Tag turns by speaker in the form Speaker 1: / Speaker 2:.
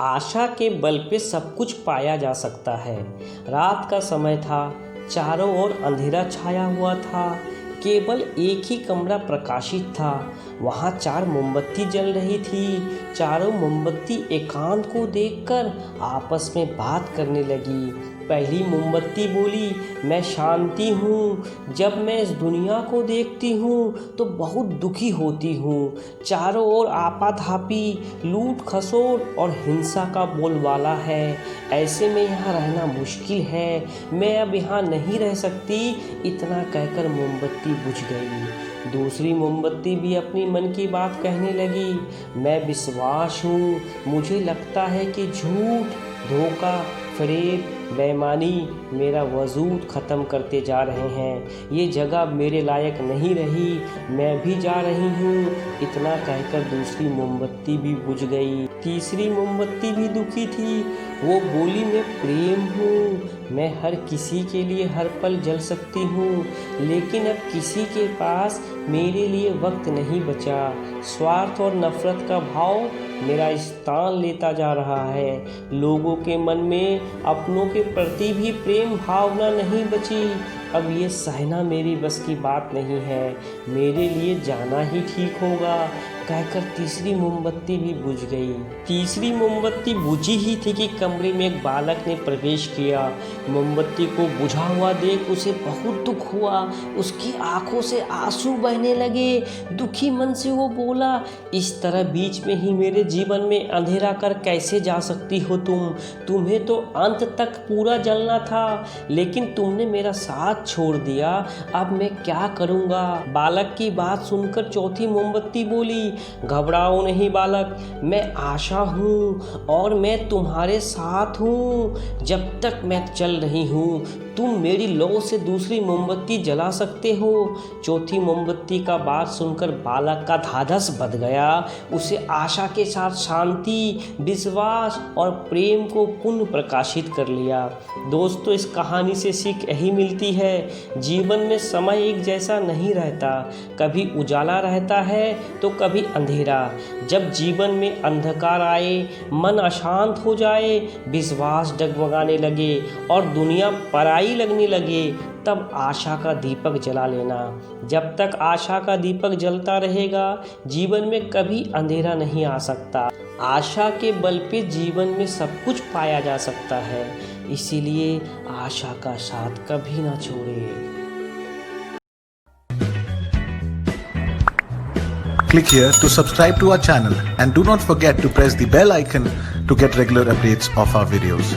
Speaker 1: आशा के बल पे सब कुछ पाया जा सकता है। रात का समय था, चारों ओर अंधेरा छाया हुआ था। केवल एक ही कमरा प्रकाशित था। वहाँ 4 मोमबत्ती जल रही थी। चारों मोमबत्ती एकांत को देखकर आपस में बात करने लगी। पहली मोमबत्ती बोली, मैं शांति हूँ। जब मैं इस दुनिया को देखती हूँ तो बहुत दुखी होती हूँ। चारों ओर आपाधापी, लूट खसोट और हिंसा का बोलबाला है। ऐसे में यहाँ रहना मुश्किल है। मैं अब यहाँ नहीं रह सकती। इतना कहकर मोमबत्ती बुझ गई। दूसरी मोमबत्ती भी अपनी मन की बात कहने लगी, मैं विश्वास हूँ। मुझे लगता है कि झूठ, धोखा, फरेब, बेईमानी मेरा वजूद ख़त्म करते जा रहे हैं। ये जगह मेरे लायक नहीं रही। मैं भी जा रही हूँ। इतना कहकर दूसरी मोमबत्ती भी बुझ गई। तीसरी मोमबत्ती भी दुखी थी। वो बोली, मैं प्रेम हूँ। मैं हर किसी के लिए हर पल जल सकती हूँ, लेकिन अब किसी के पास मेरे लिए वक्त नहीं बचा। स्वार्थ और नफरत का भाव मेरा स्थान लेता जा रहा है। लोगों के मन में अपनों के प्रति भी प्रेम भावना नहीं बची। अब ये सहना मेरी बस की बात नहीं है। मेरे लिए जाना ही ठीक होगा। कहकर तीसरी मोमबत्ती भी बुझ गई। तीसरी मोमबत्ती बुझी ही थी कि कमरे में एक बालक ने प्रवेश किया। मोमबत्ती को बुझा हुआ देख उसे बहुत दुख हुआ। उसकी आंखों से आंसू बहने लगे। दुखी मन से वो बोला, इस तरह बीच में ही मेरे जीवन में अंधेरा कर कैसे जा सकती हो तुम? तुम्हें तो अंत तक पूरा जलना था, लेकिन तुमने मेरा साथ छोड़ दिया। अब मैं क्या करूँगा? बालक की बात सुनकर चौथी मोमबत्ती बोली, घबराओ नहीं बालक, मैं आशा हूँ और मैं तुम्हारे साथ हूँ। जब तक मैं चल रही हूँ तुम मेरी लौ से दूसरी मोमबत्ती जला सकते हो। चौथी मोमबत्ती का बात सुनकर बालक का धाधस बंध गया। उसे आशा के साथ शांति, विश्वास और प्रेम को पुनः प्रकाशित कर लिया। दोस्तों, इस कहानी से सीख यही मिलती है, जीवन में समय एक जैसा नहीं रहता। कभी उजाला रहता है तो कभी अंधेरा। जब जीवन में अंधकार आए, मन अशांत हो जाए, विश्वास डगमगाने लगे और दुनिया पराई लगने लगे, तब आशा का दीपक जला लेना। जब तक आशा का दीपक जलता रहेगा, जीवन में कभी अंधेरा नहीं आ सकता। आशा के बल पे जीवन में सब कुछ पाया जा सकता है। इसीलिए आशा का साथ कभी ना छोड़े।
Speaker 2: Click here to subscribe to our channel and do not forget to press the bell icon to get regular updates of our videos.